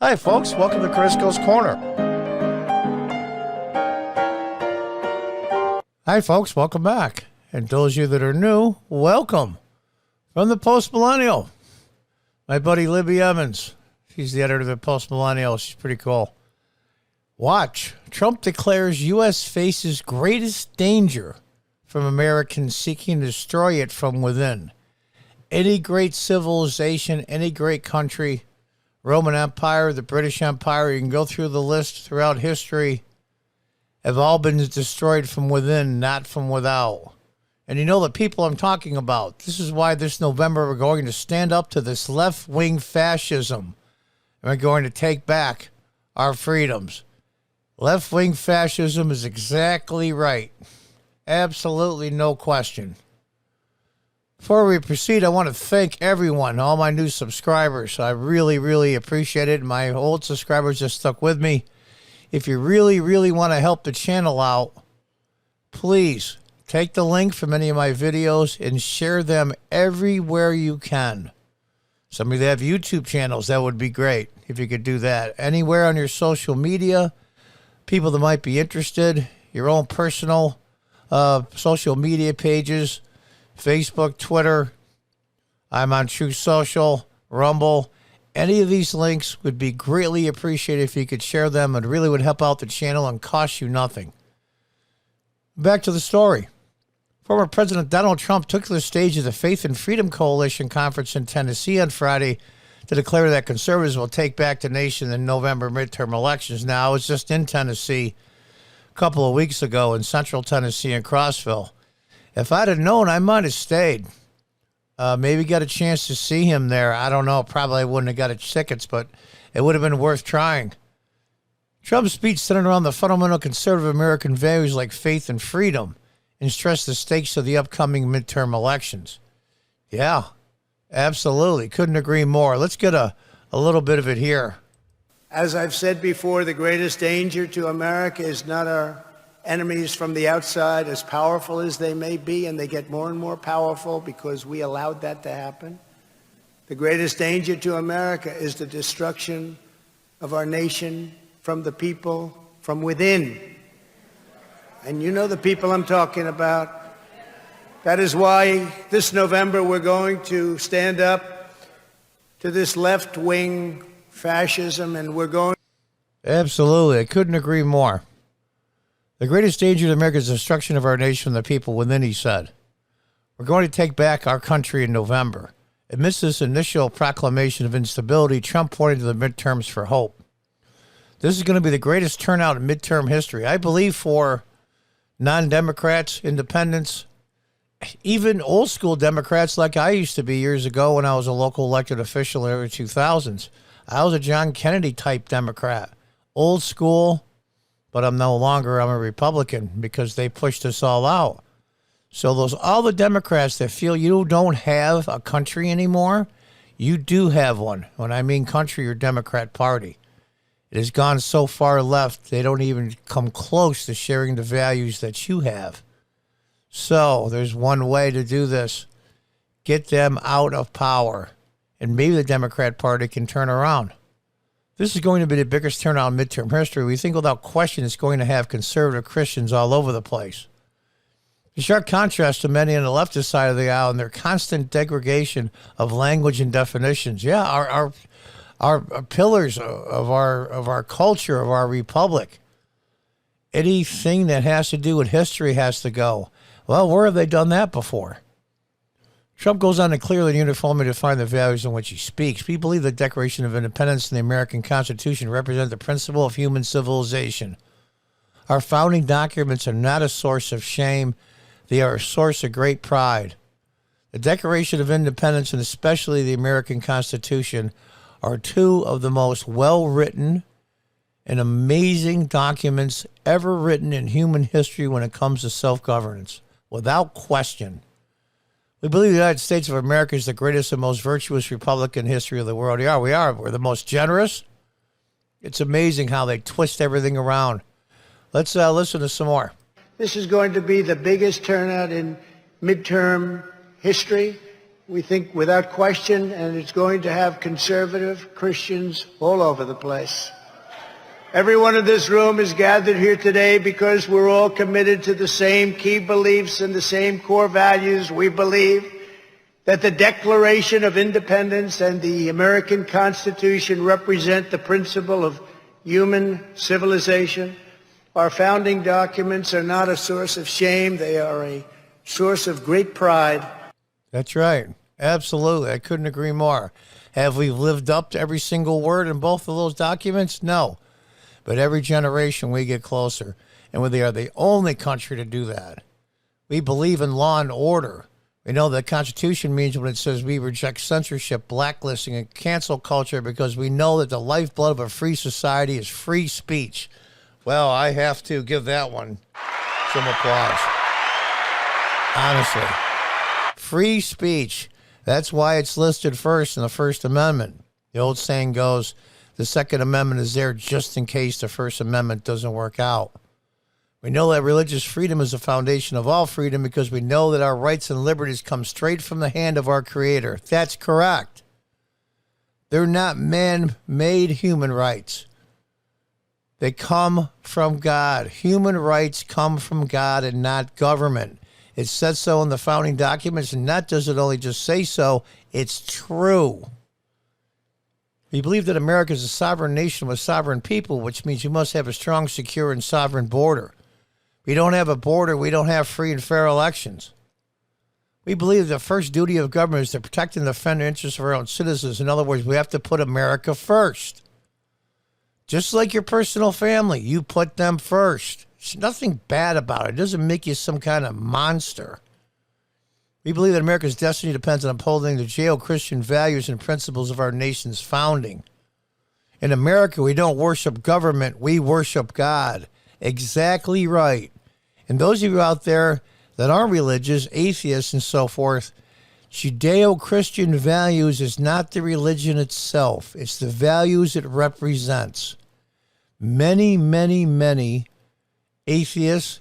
Hi, folks. Welcome to Crisco's Corner. Hi, folks. Welcome back. And those of you that are new, welcome. From the Post Millennial, my buddy Libby Evans. She's the editor of the Post Millennial. She's pretty cool. Watch. Trump declares U.S. faces greatest danger from Americans seeking to destroy it from within. Any great civilization, any great country, Roman Empire, the British Empire, you can go through the list throughout history, have all been destroyed from within, not from without. And you know the people I'm talking about. This is why this November we're going to stand up to this left-wing fascism. And we're going to take back our freedoms. Left-wing fascism is exactly right. Absolutely no question. Before we proceed, I want to thank everyone, all my new subscribers. I really, really appreciate it. My old subscribers just stuck with me. If you really, really want to help the channel out, please take the link from any of my videos and share them everywhere you can. Some of you that have YouTube channels, that would be great if you could do that. Anywhere on your social media, people that might be interested, your own personal social media pages, Facebook, Twitter, I'm on True Social, Rumble. Any of these links would be greatly appreciated if you could share them. It really would help out the channel and cost you nothing. Back to the story. Former President Donald Trump took to the stage of the Faith and Freedom Coalition conference in Tennessee on Friday to declare that conservatives will take back the nation in November midterm elections. Now, I was just in Tennessee a couple of weeks ago in central Tennessee in Crossville. If I'd have known, I might have stayed. Maybe got a chance to see him there. I don't know. Probably wouldn't have got tickets, but it would have been worth trying. Trump's speech centered around the fundamental conservative American values like faith and freedom and stressed the stakes of the upcoming midterm elections. Yeah, absolutely. Couldn't agree more. Let's get a little bit of it here. As I've said before, the greatest danger to America is not our enemies from the outside, as powerful as they may be, and they get more and more powerful because we allowed that to happen. The greatest danger to America is the destruction of our nation from the people from within. And you know the people I'm talking about. That is why this November we're going to stand up to this left-wing fascism, and we're going... Absolutely. I couldn't agree more. The greatest danger to America is the destruction of our nation from the people within, he said. We're going to take back our country in November. Amidst this initial proclamation of instability, Trump pointed to the midterms for hope. This is going to be the greatest turnout in midterm history. I believe for non-Democrats, independents, even old school Democrats like I used to be years ago when I was a local elected official in the early 2000s. I was a John Kennedy type Democrat. Old school, but I'm no longer. I'm a Republican because they pushed us all out. So all the Democrats that feel you don't have a country anymore, you do have one. When I mean country, your Democrat Party. It has gone so far left, they don't even come close to sharing the values that you have. So there's one way to do this. Get them out of power, and maybe the Democrat Party can turn around. This is going to be the biggest turnout in midterm history. We think without question it's going to have conservative Christians all over the place. In sharp contrast to many on the leftist side of the aisle and their constant degradation of language and definitions. Yeah, our pillars of our culture, of our republic. Anything that has to do with history has to go. Well, where have they done that before? Trump goes on to clearly and uniformly define the values in which he speaks. We believe the Declaration of Independence and the American Constitution represent the principle of human civilization. Our founding documents are not a source of shame. They are a source of great pride. The Declaration of Independence and especially the American Constitution are two of the most well-written and amazing documents ever written in human history when it comes to self-governance, without question. We believe the United States of America is the greatest and most virtuous republic in history of the world. We are. We're the most generous. It's amazing how they twist everything around. Let's listen to some more. This is going to be the biggest turnout in midterm history. We think without question, and it's going to have conservative Christians all over the place. Everyone in this room is gathered here today because we're all committed to the same key beliefs and the same core values. We believe that the Declaration of Independence and the American Constitution represent the principle of human civilization. Our founding documents are not a source of shame. They are a source of great pride. That's right. Absolutely. I couldn't agree more. Have we lived up to every single word in both of those documents? No. But every generation we get closer, and we are the only country to do that. We believe in law and order. We know the Constitution means when it says we reject censorship, blacklisting, and cancel culture because we know that the lifeblood of a free society is free speech. Well, I have to give that one some applause. Honestly. Free speech. That's why it's listed first in the First Amendment. The old saying goes, the Second Amendment is there just in case the First Amendment doesn't work out. We know that religious freedom is the foundation of all freedom because we know that our rights and liberties come straight from the hand of our Creator. That's correct. They're not man-made human rights. They come from God. Human rights come from God and not government. It says so in the founding documents, and not does it only just say so, it's true. We believe that America is a sovereign nation with sovereign people, which means you must have a strong, secure, and sovereign border. If we don't have a border, we don't have free and fair elections. We believe the first duty of government is to protect and defend the interests of our own citizens. In other words, we have to put America first. Just like your personal family, you put them first. There's nothing bad about it. It doesn't make you some kind of monster. We believe that America's destiny depends on upholding the Judeo-Christian values and principles of our nation's founding. In America, we don't worship government, we worship God. Exactly right. And those of you out there that aren't religious, atheists and so forth, Judeo-Christian values is not the religion itself. It's the values it represents. Many, many, many atheists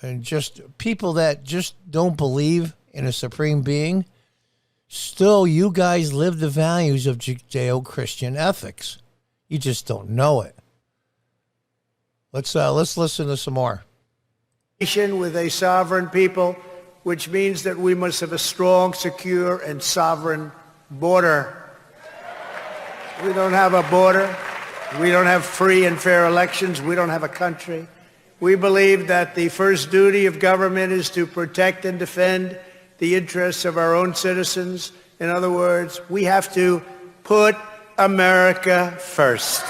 and just people that just don't believe in a supreme being, still you guys live the values of Judeo-Christian ethics. You just don't know it. Let's listen to some more. Nation with a sovereign people, which means that we must have a strong, secure, and sovereign border. We don't have a border. We don't have free and fair elections. We don't have a country. We believe that the first duty of government is to protect and defend the interests of our own citizens. In other words, we have to put America first.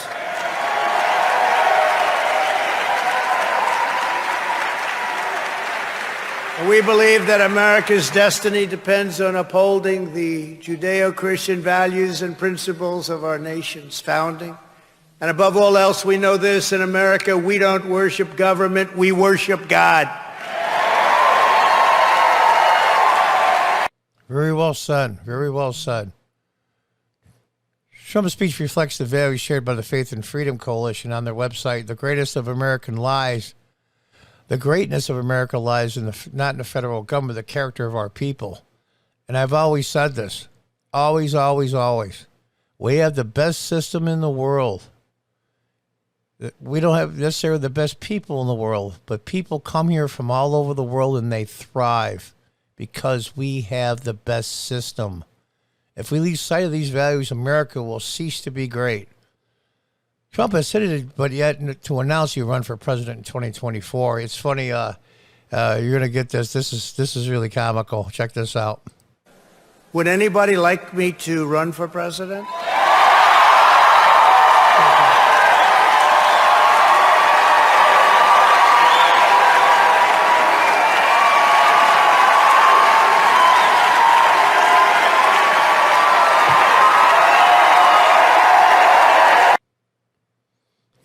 And we believe that America's destiny depends on upholding the Judeo-Christian values and principles of our nation's founding. And above all else, we know this: in America, we don't worship government, we worship God. Very well said. Very well said. Trump's speech reflects the values shared by the Faith and Freedom Coalition on their website. The greatest of American lies, the greatness of America lies in not in the federal government, the character of our people. And I've always said this. Always, always, always. We have the best system in the world. We don't have necessarily the best people in the world, but people come here from all over the world and they thrive because we have the best system. If we lose sight of these values, America will cease to be great. Trump has said it, but yet to announce you run for president in 2024, it's funny. You're going to get this. This is really comical. Check this out. Would anybody like me to run for president?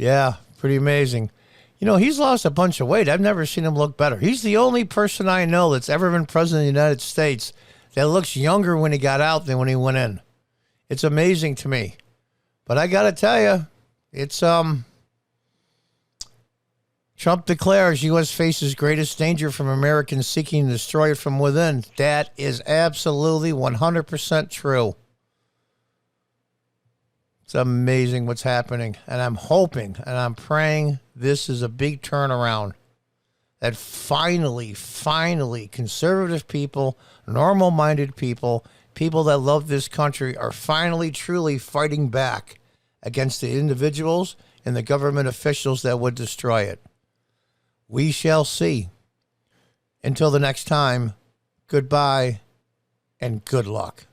Yeah, pretty amazing. You know, he's lost a bunch of weight. I've never seen him look better. He's the only person I know that's ever been president of the United States that looks younger when he got out than when he went in. It's amazing to me. But I got to tell you, it's Trump declares U.S. faces greatest danger from Americans seeking to destroy it from within. That is absolutely 100% true. It's amazing what's happening. And I'm hoping and I'm praying this is a big turnaround. That finally, conservative people, normal-minded people, people that love this country are finally, truly fighting back against the individuals and the government officials that would destroy it. We shall see. Until the next time, goodbye and good luck.